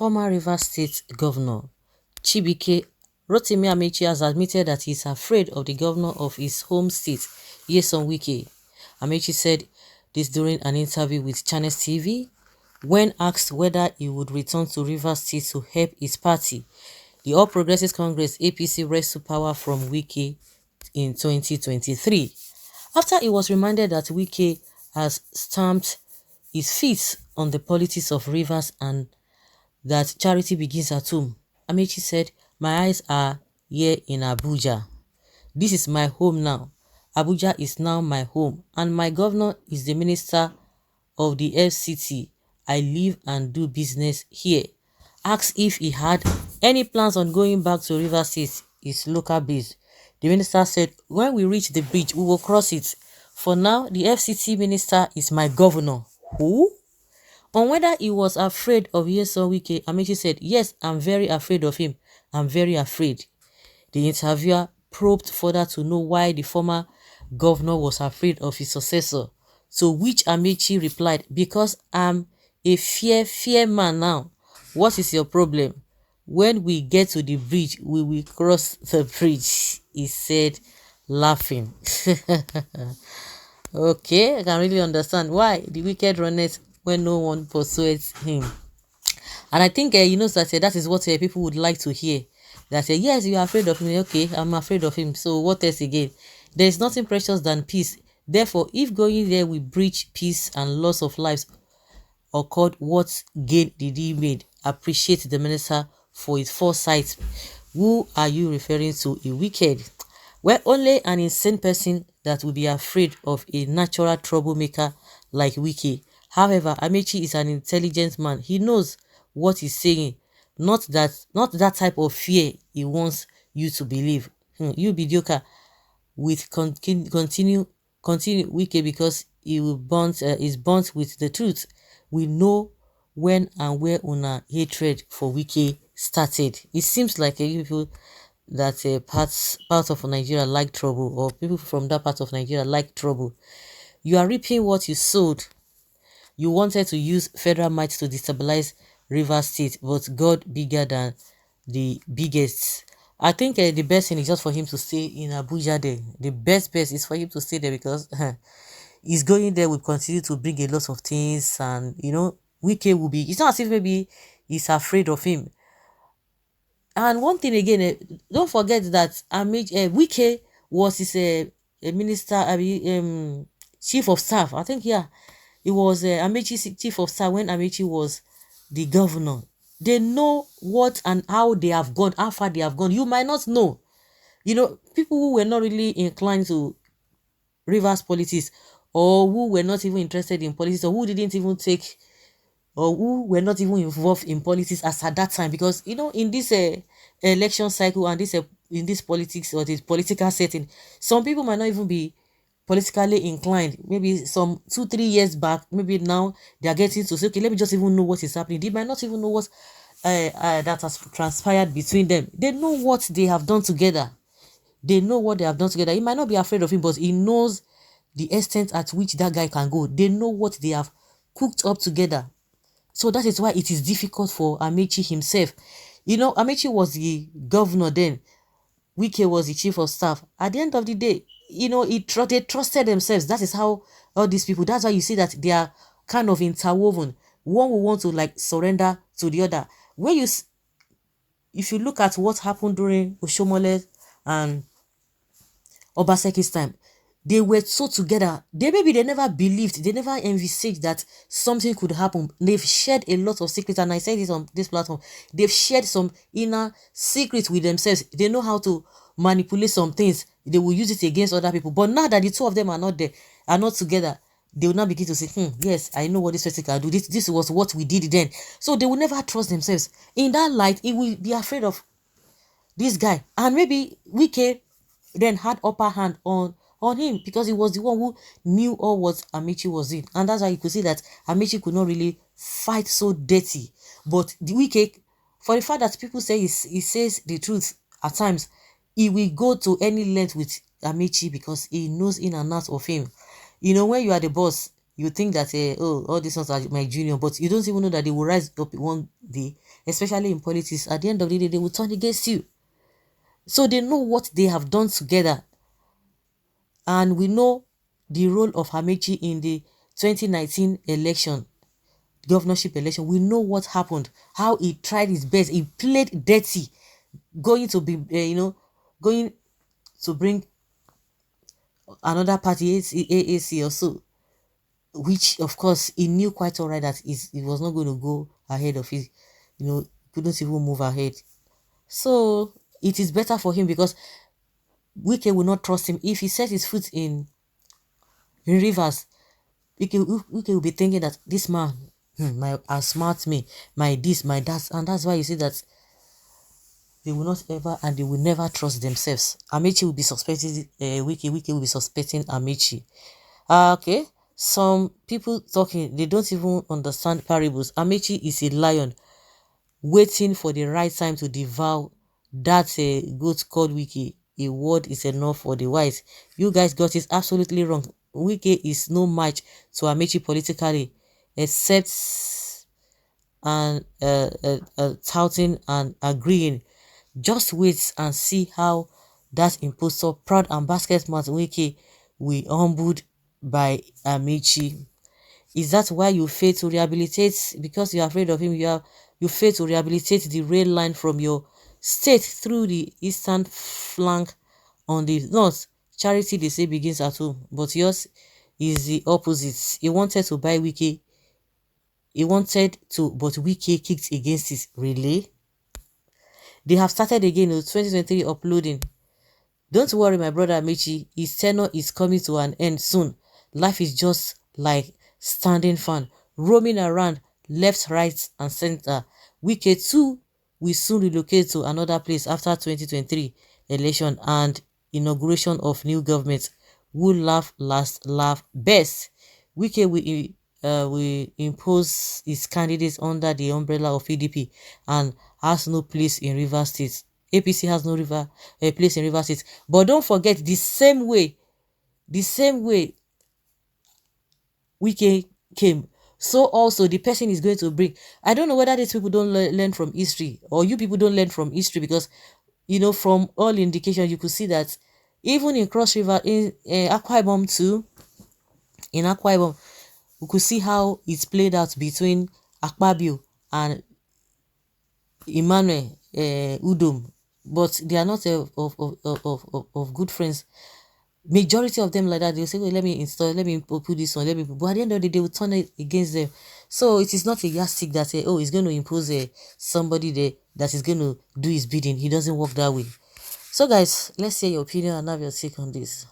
Former Rivers State Governor Chibike Rotimi Amechi has admitted that he is afraid of the governor of his home state, Wike. Amechi said this during an interview with Channels TV when asked whether he would return to Rivers State to help his party, the All Progressives Congress APC, wrestle power from Wike in 2023. After he was reminded that Wike has stamped his feet on the politics of Rivers and that charity begins at home, Amechi said, "My eyes are here in Abuja. This is my home now. Abuja is now my home, and my governor is the minister of the FCT. I live and do business here." Asked if he had any plans on going back to Rivers State, his local base, the minister said, "When we reach the bridge, we will cross it. For now, the FCT minister is my governor." Who? On whether he was afraid of Nyesom Wike, Amechi said, "Yes, I'm very afraid of him. I'm very afraid." The interviewer probed further to know why the former governor was afraid of his successor, to which Amechi replied, "Because I'm a fear man now. What is your problem? When we get to the bridge, we will cross the bridge," he said, laughing. Okay, I can really understand why the wicked runneth when no one persuades him. And I think you know that that is what people would like to hear. That yes, you are afraid of me. Okay, I'm afraid of him. So what else again? There is nothing precious than peace. Therefore, if going there will breach peace and loss of lives occurred, what gain did he made? Appreciate the minister for his foresight. Who are you referring to? A wicked? Well, only an insane person that will be afraid of a natural troublemaker like Wike. However, Amechi is an intelligent man. He knows what he's saying. Not that type of fear he wants you to believe. You mediocre with continue Wike because he will is burnt with the truth. We know when and where una hatred for Wike started. It seems like people that part of Nigeria like trouble, or people from that part of Nigeria like trouble. You are reaping what you sowed. You wanted to use federal might to destabilize Rivers State, but God bigger than the biggest. I think the best thing is just for him to stay in Abuja there. The best is for him to stay there because he's going there will continue to bring a lot of things, and you know, Wike will be, it's not as if maybe he's afraid of him. And one thing again, don't forget that Wike was his a minister, chief of staff. I think, yeah, it was Amechi's chief of staff when Amechi was the governor. They know what and how they have gone, how far they have gone. You might not know. You know, people who were not really inclined to Rivers politics, or who were not even interested in politics, or who didn't even take, or who were not even involved in politics as at that time, because you know, in this election cycle and this in this politics or this political setting, some people might not even be politically inclined. Maybe some 2-3 years back, maybe now they are getting to say, okay, let me just even know what is happening. They might not even know what that has transpired between them. They know what they have done together. They know what they have done together. He might not be afraid of him, but he knows the extent at which that guy can go. They know what they have cooked up together. So that is why it is difficult for Amechi himself. You know, Amechi was the governor then. Wike was the chief of staff. At the end of the day, you know, they trusted themselves. That is how all these people, that's why you see that they are kind of interwoven. One will want to like surrender to the other. If you look at what happened during Oshomole and Obaseki's time, they were so together. They never believed, they never envisaged that something could happen. They've shared a lot of secrets, and I said this on this platform. They've shared some inner secrets with themselves. They know how to manipulate some things. They will use it against other people. But now that the two of them are not there, are not together, they will now begin to say, yes, I know what this person can do. This was what we did then. So they will never trust themselves. In that light, he will be afraid of this guy. And maybe Wike then had upper hand on him because he was the one who knew all what Amechi was in. And that's why you could see that Amechi could not really fight so dirty. But the Wike, for the fact that people say he says the truth at times, he will go to any length with Amechi because he knows in and out of him. You know, when you are the boss, you think that, oh, all these ones are my junior, but you don't even know that they will rise up one day especially in politics, at the end of the day, they will turn against you. So they know what they have done together. And we know the role of Amechi in the 2019 election, governorship election. We know what happened, how he tried his best. He played dirty, going to be, going to bring another party, AAC or so, which of course he knew quite all right that it was not going to go ahead of it, couldn't even move ahead. So it is better for him because Wike will not trust him. If he set his foot in Rivers, Wike will be thinking that this man, my outsmart me, my this, my that, and that's why you see that they will not ever and they will never trust themselves. Amechi will be suspecting Wike will be suspecting Amechi. Okay, some people talking, they don't even understand parables. Amechi is a lion waiting for the right time to devour that goat called Wike. A word is enough for the wise. You guys got it absolutely wrong. Wike is no match to Amechi politically, except and touting and agreeing. Just wait and see how that impostor, proud and basket mouth Wike will humbled by Amechi. Is that why you fail to rehabilitate? Because you're afraid of him, you fail to rehabilitate the rail line from your state through the eastern flank on the north. Charity, they say, begins at home, but yours is the opposite. He wanted to buy Wike. He wanted to, but Wike kicked against it. Really? They have started again in 2023 uploading. Don't worry, my brother Amechi, his tenure is coming to an end soon. Life is just like standing fan, roaming around left, right, and center. Wike too will soon relocate to another place after 2023 election and inauguration of new government. Who laugh last, laugh best. Wike will impose his candidates under the umbrella of PDP and has no place in Rivers State. APC has no place in Rivers State. But don't forget, the same way Wike came, so also the person is going to bring. I don't know whether these people don't learn from history, or you people don't learn from history, because from all indications you could see that even in Cross River, in Akwa Ibom too, in Akwa Ibom, we could see how it's played out between Akpabio and Emmanuel Udom, but they are not of good friends. Majority of them like that, they'll say, well, let me install, let me put this one, let me put, but at the end of the day, they will turn it against them. So it is not a yardstick that say, oh, he's going to impose somebody there that is going to do his bidding. He doesn't work that way. So guys, let's hear your opinion and have your take on this.